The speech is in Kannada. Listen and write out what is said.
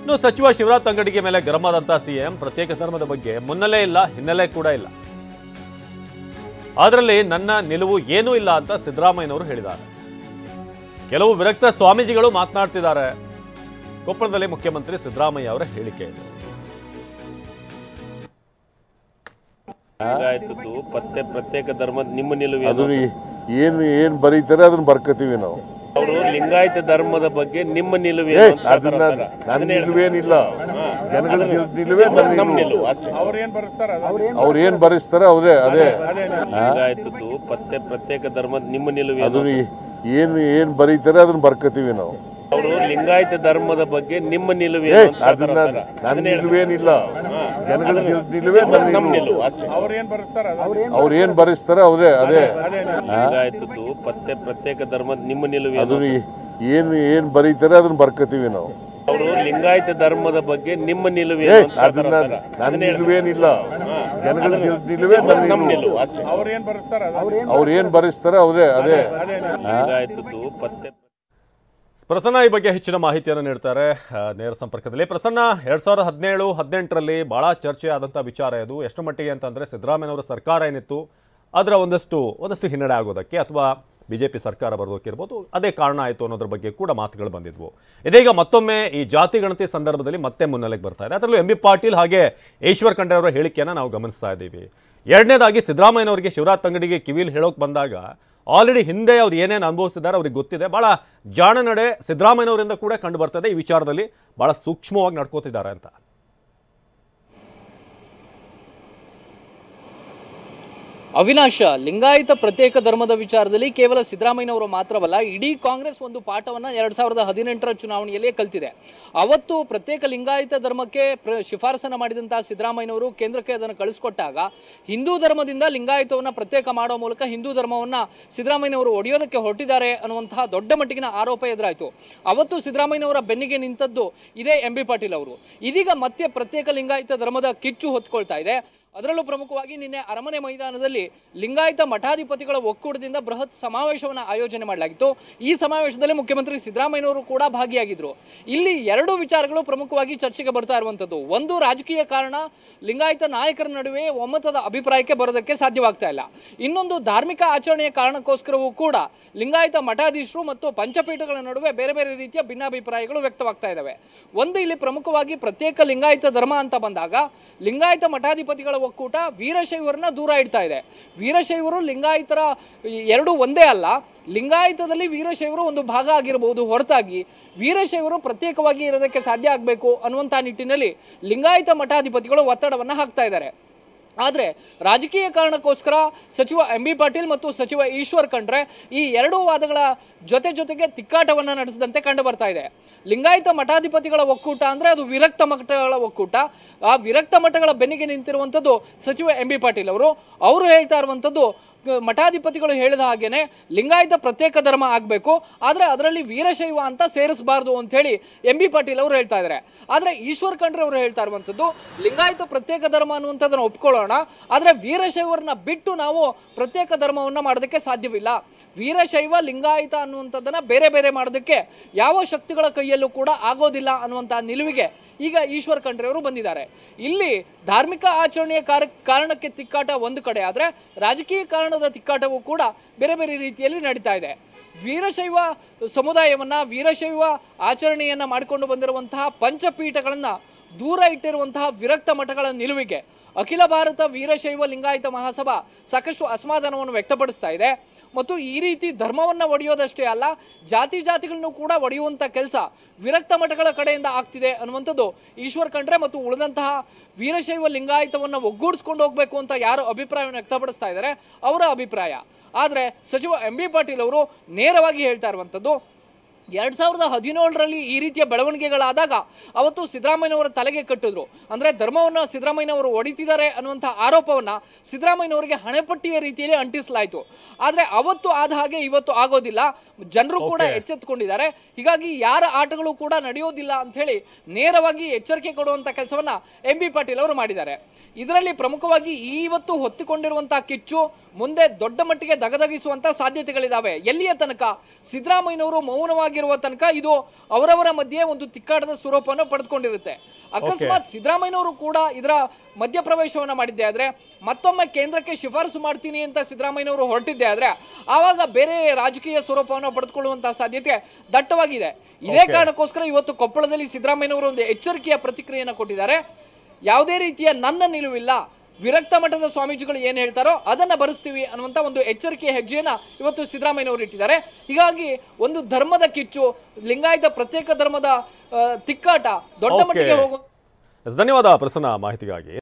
ಇನ್ನು ಸಚಿವ ಶಿವರಾಜ್ ತಂಗಡಿಗೆ ಮೇಲೆ ಗರಂ ಆದಂತಹ ಸಿಎಂ ಪ್ರತ್ಯೇಕ ಧರ್ಮದ ಬಗ್ಗೆ ಮುನ್ನಲೇ ಇಲ್ಲ, ಹಿನ್ನೆಲೆ ಕೂಡ ಇಲ್ಲ. ಅದರಲ್ಲಿ ನನ್ನ ನಿಲುವು ಏನೂ ಇಲ್ಲ ಅಂತ ಸಿದ್ದರಾಮಯ್ಯನವರು ಹೇಳಿದ್ದಾರೆ. ಕೆಲವು ವಿರಕ್ತ ಸ್ವಾಮೀಜಿಗಳು ಮಾತನಾಡ್ತಿದ್ದಾರೆ. ಕೊಪ್ಪಳದಲ್ಲಿ ಮುಖ್ಯಮಂತ್ರಿ ಸಿದ್ದರಾಮಯ್ಯ ಅವರ ಹೇಳಿಕೆ ಇದೆ. ಪ್ರತ್ಯೇಕ ಧರ್ಮದ ನಿಮ್ಮ ನಿಲುವು ಏನ್ ಬರೀತಾರೆ ಅದನ್ನ ಬರ್ಕತೀವಿ ನಾವು. ಅವರು ಲಿಂಗಾಯತ ಧರ್ಮದ ಬಗ್ಗೆ ನಿಮ್ಮ ನಿಲುವು ನನ್ನ ನಿಲುವೇನಿಲ್ಲ, ಜನಗಳ ನಿಲುವೇ ನಮ್ಮ ನಿಲುವು. ಅವ್ರು ಏನ್ ಬರೆಸ್ತಾರೆ ಅವರೇ ಅದೇ. ಲಿಂಗಾಯತದ್ದು ಪ್ರತ್ಯೇಕ ಧರ್ಮದ ನಿಮ್ಮ ನಿಲುವು ಅದನ್ನ ಏನ್ ಬರೀತಾರೆ ಅದನ್ನ ಬರ್ಕತೀವಿ ನಾವು. ಅವರು ಲಿಂಗಾಯತ ಧರ್ಮದ ಬಗ್ಗೆ ನಿಮ್ಮ ನಿಲುವು ನನ್ನ ನಿಲುವೇನಿಲ್ಲ, ಜನಗಳ ನಿಲುವೇ ನಮ್ಮ ನಿಲುವು. ಅವ್ರು ಏನ್ ಬರೆಸ್ತಾರೆ ಅವರೇ ಅದೇ. ಲಿಂಗಾಯತದ್ದು ಪ್ರತ್ಯೇಕ ಧರ್ಮದ ನಿಮ್ಮ ನಿಲುವು ಅದನ್ನ ಏನ್ ಬರೀತಾರೆ ಅದನ್ನ ಬರ್ಕತೀವಿ ನಾವು. ಅವರು ಲಿಂಗಾಯತ ಧರ್ಮದ ಬಗ್ಗೆ ನಿಮ್ಮ ನಿಲುವು ನನ್ನ ನಿಲುವೇನಿಲ್ಲ, ಜನಗಳ ನಿಲುವೇ ನಮ್ಮ ನಿಲುವು. ಅವ್ರು ಏನ್ ಬರೆಸ್ತಾರೆ ಅವರೇ ಅದೇ. ಲಿಂಗಾಯತದ್ದು ಪ್ರಸನ್ನ ಈ ಬಗ್ಗೆ ಹೆಚ್ಚಿನ ಮಾಹಿತಿಯನ್ನು ನೀಡ್ತಾರೆ ನೇರ ಸಂಪರ್ಕದಲ್ಲಿ. ಪ್ರಸನ್ನ, 2017-18ರಲ್ಲಿ ಬಹಳ ಚರ್ಚೆ ಆದಂಥ ವಿಚಾರ ಇದು. ಎಷ್ಟು ಮಟ್ಟಿಗೆ ಅಂತಂದರೆ ಸಿದ್ದರಾಮಯ್ಯನವರ ಸರ್ಕಾರ ಏನಿತ್ತು ಅದರ ಒಂದಷ್ಟು ಹಿನ್ನಡೆ ಆಗೋದಕ್ಕೆ ಅಥವಾ ಬಿಜೆಪಿ ಸರ್ಕಾರ ಬರೋದಕ್ಕಿರ್ಬೋದು, ಅದೇ ಕಾರಣ ಆಯಿತು ಅನ್ನೋದ್ರ ಬಗ್ಗೆ ಕೂಡ ಮಾತುಗಳು ಬಂದಿದ್ವು. ಇದೀಗ ಮತ್ತೊಮ್ಮೆ ಈ ಜಾತಿ ಗಣತಿ ಸಂದರ್ಭದಲ್ಲಿ ಮತ್ತೆ ಮುನ್ನೆಲೆಗೆ ಬರ್ತಾ ಇದೆ. ಅದರಲ್ಲೂ ಎಂ ಬಿ ಪಾಟೀಲ್ ಹಾಗೆ ಈಶ್ವರ್ ಖಂಡ್ರೆ ಅವರ ಹೇಳಿಕೆಯನ್ನು ನಾವು ಗಮನಿಸ್ತಾ ಇದ್ದೀವಿ. ಎರಡನೇದಾಗಿ ಸಿದ್ದರಾಮಯ್ಯನವರಿಗೆ ಶಿವರಾಜ್ ತಂಗಡಿಗೆ ಕಿವಿಲ್ ಹೇಳೋಕೆ ಬಂದಾಗ ಆಲ್ರೆಡಿ ಹಿಂದೆ ಅವ್ರು ಏನೇನು ಅನುಭವಿಸಿದ್ದಾರೆ ಅವ್ರಿಗೆ ಗೊತ್ತಿದೆ. ಬಹಳ ಜಾಣ ನಡೆ ಸಿದ್ದರಾಮಯ್ಯನವರಿಂದ ಕೂಡ ಕಂಡು ಬರ್ತದೆ. ಈ ವಿಚಾರದಲ್ಲಿ ಬಹಳ ಸೂಕ್ಷ್ಮವಾಗಿ ನಡ್ಕೋತಿದ್ದಾರೆ ಅಂತ. ಅವಿನಾಶ, ಲಿಂಗಾಯತ ಪ್ರತ್ಯೇಕ ಧರ್ಮದ ವಿಚಾರದಲ್ಲಿ ಕೇವಲ ಸಿದ್ದರಾಮಯ್ಯನವರು ಮಾತ್ರವಲ್ಲ, ಇಡೀ ಕಾಂಗ್ರೆಸ್ ಒಂದು ಪಾಠವನ್ನು 2018ರ ಚುನಾವಣೆಯಲ್ಲೇ ಕಲ್ತಿದೆ. ಅವತ್ತು ಪ್ರತ್ಯೇಕ ಲಿಂಗಾಯತ ಧರ್ಮಕ್ಕೆ ಶಿಫಾರಸನ್ನು ಮಾಡಿದಂತಹ ಸಿದ್ದರಾಮಯ್ಯನವರು ಕೇಂದ್ರಕ್ಕೆ ಅದನ್ನು ಕಳಿಸ್ಕೊಟ್ಟಾಗ ಹಿಂದೂ ಧರ್ಮದಿಂದ ಲಿಂಗಾಯತವನ್ನು ಪ್ರತ್ಯೇಕ ಮಾಡೋ ಮೂಲಕ ಹಿಂದೂ ಧರ್ಮವನ್ನು ಸಿದ್ದರಾಮಯ್ಯನವರು ಒಡೆಯೋದಕ್ಕೆ ಹೊರಟಿದ್ದಾರೆ ಅನ್ನುವಂತಹ ದೊಡ್ಡ ಮಟ್ಟಿಗಿನ ಆರೋಪ ಎದುರಾಯಿತು. ಅವತ್ತು ಸಿದ್ದರಾಮಯ್ಯನವರ ಬೆನ್ನಿಗೆ ನಿಂತದ್ದು ಇದೇ ಎಂ ಬಿ ಪಾಟೀಲ್ ಅವರು. ಇದೀಗ ಮತ್ತೆ ಪ್ರತ್ಯೇಕ ಲಿಂಗಾಯತ ಧರ್ಮದ ಕಿಚ್ಚು ಹೊತ್ಕೊಳ್ತಾ ಇದೆ. ಅದರಲ್ಲೂ ಪ್ರಮುಖವಾಗಿ ನಿನ್ನೆ ಅರಮನೆ ಮೈದಾನದಲ್ಲಿ ಲಿಂಗಾಯತ ಮಠಾಧಿಪತಿಗಳ ಒಕ್ಕೂಟದಿಂದ ಬೃಹತ್ ಸಮಾವೇಶವನ್ನು ಆಯೋಜನೆ ಮಾಡಲಾಗಿತ್ತು. ಈ ಸಮಾವೇಶದಲ್ಲಿ ಮುಖ್ಯಮಂತ್ರಿ ಸಿದ್ದರಾಮಯ್ಯನವರು ಕೂಡ ಭಾಗಿಯಾಗಿದ್ರು. ಇಲ್ಲಿ ಎರಡು ವಿಚಾರಗಳು ಪ್ರಮುಖವಾಗಿ ಚರ್ಚೆಗೆ ಬರ್ತಾ ಇರುವಂಥದ್ದು. ಒಂದು, ರಾಜಕೀಯ ಕಾರಣ, ಲಿಂಗಾಯತ ನಾಯಕರ ನಡುವೆ ಒಮ್ಮತದ ಅಭಿಪ್ರಾಯಕ್ಕೆ ಬರೋದಕ್ಕೆ ಸಾಧ್ಯವಾಗ್ತಾ ಇಲ್ಲ. ಇನ್ನೊಂದು, ಧಾರ್ಮಿಕ ಆಚರಣೆಯ ಕಾರಣಕ್ಕೋಸ್ಕರವೂ ಕೂಡ ಲಿಂಗಾಯತ ಮಠಾಧೀಶರು ಮತ್ತು ಪಂಚಪೀಠಗಳ ನಡುವೆ ಬೇರೆ ಬೇರೆ ರೀತಿಯ ಭಿನ್ನಾಭಿಪ್ರಾಯಗಳು ವ್ಯಕ್ತವಾಗ್ತಾ ಇದ್ದಾವೆ. ಒಂದು, ಇಲ್ಲಿ ಪ್ರಮುಖವಾಗಿ ಪ್ರತ್ಯೇಕ ಲಿಂಗಾಯತ ಧರ್ಮ ಅಂತ ಬಂದಾಗ ಲಿಂಗಾಯತ ಮಠಾಧಿಪತಿಗಳ ಒಕ್ಕೂಟ ವೀರಶೈವರನ್ನ ದೂರ ಇಡ್ತಾ ಇದೆ. ವೀರಶೈವರು ಲಿಂಗಾಯತರ ಎರಡು ಒಂದೇ ಅಲ್ಲ, ಲಿಂಗಾಯತದಲ್ಲಿ ವೀರಶೈವರು ಒಂದು ಭಾಗ ಆಗಿರಬಹುದು, ಹೊರತಾಗಿ ವೀರಶೈವರು ಪ್ರತ್ಯೇಕವಾಗಿ ಇರೋದಕ್ಕೆ ಸಾಧ್ಯ ಆಗಬೇಕು ಅನ್ನುವಂಥ ನಿಟ್ಟಿನಲ್ಲಿ ಲಿಂಗಾಯತ ಮಠಾಧಿಪತಿಗಳು ಒತ್ತಡವನ್ನು ಹಾಕ್ತಾ ಇದ್ದಾರೆ. ಆದರೆ ರಾಜಕೀಯ ಕಾರಣಕ್ಕೋಸ್ಕರ ಸಚಿವ ಎಂ ಬಿ ಪಾಟೀಲ್ ಮತ್ತು ಸಚಿವ ಈಶ್ವರ್ ಖಂಡ್ರೆ ಈ ಎರಡೂ ವಾದಗಳ ಜೊತೆಗೆ ತಿಕ್ಕಾಟವನ್ನು ನಡೆಸಿದಂತೆ ಕಂಡು ಬರ್ತಾ ಇದೆ. ಲಿಂಗಾಯತ ಮಠಾಧಿಪತಿಗಳ ಒಕ್ಕೂಟ ಅಂದರೆ ಅದು ವಿರಕ್ತ ಮಠಗಳ ಒಕ್ಕೂಟ. ಆ ವಿರಕ್ತ ಮಠಗಳ ಬೆನ್ನಿಗೆ ನಿಂತಿರುವಂಥದ್ದು ಸಚಿವ ಎಂ ಬಿ ಪಾಟೀಲ್ ಅವರು ಹೇಳ್ತಾ ಇರುವಂಥದ್ದು, ಮಠಾಧಿಪತಿಗಳು ಹೇಳಿದ ಹಾಗೇನೆ ಲಿಂಗಾಯತ ಪ್ರತ್ಯೇಕ ಧರ್ಮ ಆಗಬೇಕು, ಆದರೆ ಅದರಲ್ಲಿ ವೀರಶೈವ ಅಂತ ಸೇರಿಸಬಾರ್ದು ಅಂತ ಹೇಳಿ ಎಂ ಬಿ ಪಾಟೀಲ್ ಅವರು ಹೇಳ್ತಾ ಇದ್ದಾರೆ. ಆದರೆ ಈಶ್ವರ್ ಖಂಡ್ರೆ ಅವರು ಹೇಳ್ತಾ ಇರುವಂಥದ್ದು, ಲಿಂಗಾಯತ ಪ್ರತ್ಯೇಕ ಧರ್ಮ ಅನ್ನುವಂಥದ್ದನ್ನು ಒಪ್ಕೊಳ್ಳೋಣ, ಆದರೆ ವೀರಶೈವರನ್ನ ಬಿಟ್ಟು ನಾವು ಪ್ರತ್ಯೇಕ ಧರ್ಮವನ್ನು ಮಾಡೋದಕ್ಕೆ ಸಾಧ್ಯವಿಲ್ಲ. ವೀರಶೈವ ಲಿಂಗಾಯತ ಅನ್ನುವಂಥದ್ದನ್ನ ಬೇರೆ ಬೇರೆ ಮಾಡೋದಕ್ಕೆ ಯಾವ ಶಕ್ತಿಗಳ ಕೈಯಲ್ಲೂ ಕೂಡ ಆಗೋದಿಲ್ಲ ಅನ್ನುವಂತಹ ನಿಲುವಿಗೆ ಈಗ ಈಶ್ವರ್ ಖಂಡ್ರೆ ಅವರು ಬಂದಿದ್ದಾರೆ. ಇಲ್ಲಿ ಧಾರ್ಮಿಕ ಆಚರಣೆಯ ಕಾರಣಕ್ಕೆ ತಿಕ್ಕಾಟ ಒಂದು ಕಡೆ ಆದರೆ ರಾಜಕೀಯ ಕಾರಣದ ತಿಕ್ಕಾಟವೂ ಕೂಡ ಬೇರೆ ಬೇರೆ ರೀತಿಯಲ್ಲಿ ನಡೀತಾ ಇದೆ. ವೀರಶೈವ ಸಮುದಾಯವನ್ನ, ವೀರಶೈವ ಆಚರಣೆಯನ್ನ ಮಾಡಿಕೊಂಡು ಬಂದಿರುವಂತಹ ಪಂಚಪೀಠಗಳನ್ನ ದೂರ ಇಟ್ಟಿರುವಂತಹ ವಿರಕ್ತ ಮಠಗಳ ನಿಲುವಿಗೆ ಅಖಿಲ ಭಾರತ ವೀರಶೈವ ಲಿಂಗಾಯತ ಮಹಾಸಭಾ ಸಾಕಷ್ಟು ಅಸಮಾಧಾನವನ್ನು ವ್ಯಕ್ತಪಡಿಸ್ತಾ ಇದೆ. ಮತ್ತು ಈ ರೀತಿ ಧರ್ಮವನ್ನು ಒಡೆಯೋದಷ್ಟೇ ಅಲ್ಲ, ಜಾತಿಗಳನ್ನು ಕೂಡ ಒಡೆಯುವಂಥ ಕೆಲಸ ವಿರಕ್ತ ಮಠಗಳ ಕಡೆಯಿಂದ ಆಗ್ತಿದೆ ಅನ್ನುವಂಥದ್ದು ಈಶ್ವರ್ ಖಂಡ್ರೆ ಮತ್ತು ಉಳಿದಂತಹ ವೀರಶೈವ ಲಿಂಗಾಯತವನ್ನು ಒಗ್ಗೂಡಿಸ್ಕೊಂಡು ಹೋಗಬೇಕು ಅಂತ ಯಾರು ಅಭಿಪ್ರಾಯವನ್ನು ವ್ಯಕ್ತಪಡಿಸ್ತಾ ಇದ್ದಾರೆ ಅವರ ಅಭಿಪ್ರಾಯ. ಆದರೆ ಸಚಿವ ಎಂ ಬಿ ಪಾಟೀಲ್ ಅವರು ನೇರವಾಗಿ ಹೇಳ್ತಾ ಇರುವಂಥದ್ದು, 2017ರಲ್ಲಿ ಈ ರೀತಿಯ ಬೆಳವಣಿಗೆಗಳಾದಾಗ ಅವತ್ತು ಸಿದ್ದರಾಮಯ್ಯನವರ ತಲೆಗೆ ಕಟ್ಟಿದ್ರು. ಅಂದರೆ ಧರ್ಮವನ್ನು ಸಿದ್ದರಾಮಯ್ಯನವರು ಒಡಿತಿದ್ದಾರೆ ಅನ್ನುವಂಥ ಆರೋಪವನ್ನು ಸಿದ್ದರಾಮಯ್ಯನವರಿಗೆ ಹಣೆಪಟ್ಟಿಯ ರೀತಿಯಲ್ಲಿ ಅಂಟಿಸಲಾಯಿತು. ಆದರೆ ಅವತ್ತು ಆದ ಹಾಗೆ ಇವತ್ತು ಆಗೋದಿಲ್ಲ, ಜನರು ಕೂಡ ಎಚ್ಚೆತ್ತುಕೊಂಡಿದ್ದಾರೆ. ಹೀಗಾಗಿ ಯಾರ ಆಟಗಳು ಕೂಡ ನಡೆಯೋದಿಲ್ಲ ಅಂತ ಹೇಳಿ ನೇರವಾಗಿ ಎಚ್ಚರಿಕೆ ಕೊಡುವಂಥ ಕೆಲಸವನ್ನ ಎಂ ಬಿ ಪಾಟೀಲ್ ಅವರು ಮಾಡಿದ್ದಾರೆ. ಇದರಲ್ಲಿ ಪ್ರಮುಖವಾಗಿ ಇವತ್ತು ಹೊತ್ತಿಕೊಂಡಿರುವಂತಹ ಕಿಚ್ಚು ಮುಂದೆ ದೊಡ್ಡ ಮಟ್ಟಿಗೆ ದಗದಗಿಸುವಂತ ಸಾಧ್ಯತೆಗಳಿದಾವೆ. ಎಲ್ಲಿಯ ತನಕ ಸಿದ್ದರಾಮಯ್ಯನವರು ಮೌನವಾಗಿ ಆಗಿರುವ ತನಕ ಇದು ಅವರವರ ಮಧ್ಯೆ ಒಂದು ತಿಕ್ಕಾಟದ ಸ್ವರೂಪವನ್ನು ಪಡೆದುಕೊಂಡಿರುತ್ತೆ. ಅಕಸ್ಮಾತ್ ಸಿದ್ದರಾಮಯ್ಯನವರು ಕೂಡ ಇದರ ಮಧ್ಯಪ್ರವೇಶವನ್ನ ಮಾಡಿದ್ದೆ ಆದ್ರೆ, ಮತ್ತೊಮ್ಮೆ ಕೇಂದ್ರಕ್ಕೆ ಶಿಫಾರಸು ಮಾಡ್ತೀನಿ ಅಂತ ಸಿದ್ದರಾಮಯ್ಯನವರು ಹೊರಟಿದ್ದೆ ಆದ್ರೆ, ಆವಾಗ ಬೇರೆ ರಾಜಕೀಯ ಸ್ವರೂಪವನ್ನು ಪಡೆದುಕೊಳ್ಳುವಂತಹ ಸಾಧ್ಯತೆ ದಟ್ಟವಾಗಿದೆ. ಇದೇ ಕಾರಣಕ್ಕೋಸ್ಕರ ಇವತ್ತು ಕೊಪ್ಪಳದಲ್ಲಿ ಸಿದ್ದರಾಮಯ್ಯನವರು ಒಂದು ಎಚ್ಚರಿಕೆಯ ಪ್ರತಿಕ್ರಿಯೆಯನ್ನು ಕೊಟ್ಟಿದ್ದಾರೆ. ಯಾವುದೇ ರೀತಿಯ ನನ್ನ ನಿಲುವಿಲ್ಲ, ವಿರಕ್ತ ಮಠದ ಸ್ವಾಮೀಜಿಗಳು ಏನ್ ಹೇಳ್ತಾರೋ ಅದನ್ನ ಬರೆಸ್ತೀವಿ ಅನ್ನುವಂತ ಒಂದು ಎಚ್ಚರಿಕೆಯ ಹೆಜ್ಜೆಯನ್ನ ಇವತ್ತು ಸಿದ್ದರಾಮಯ್ಯನವರು ಇಟ್ಟಿದ್ದಾರೆ. ಹೀಗಾಗಿ ಒಂದು ಧರ್ಮದ ಕಿಚ್ಚು, ಲಿಂಗಾಯತ ಪ್ರತ್ಯೇಕ ಧರ್ಮದ ತಿಕ್ಕಾಟ ದೊಡ್ಡ ಮಟ್ಟಿಗೆ ಹೋಗುವ. ಧನ್ಯವಾದ ಪ್ರಸನ್ನ ಮಾಹಿತಿಗಾಗಿ.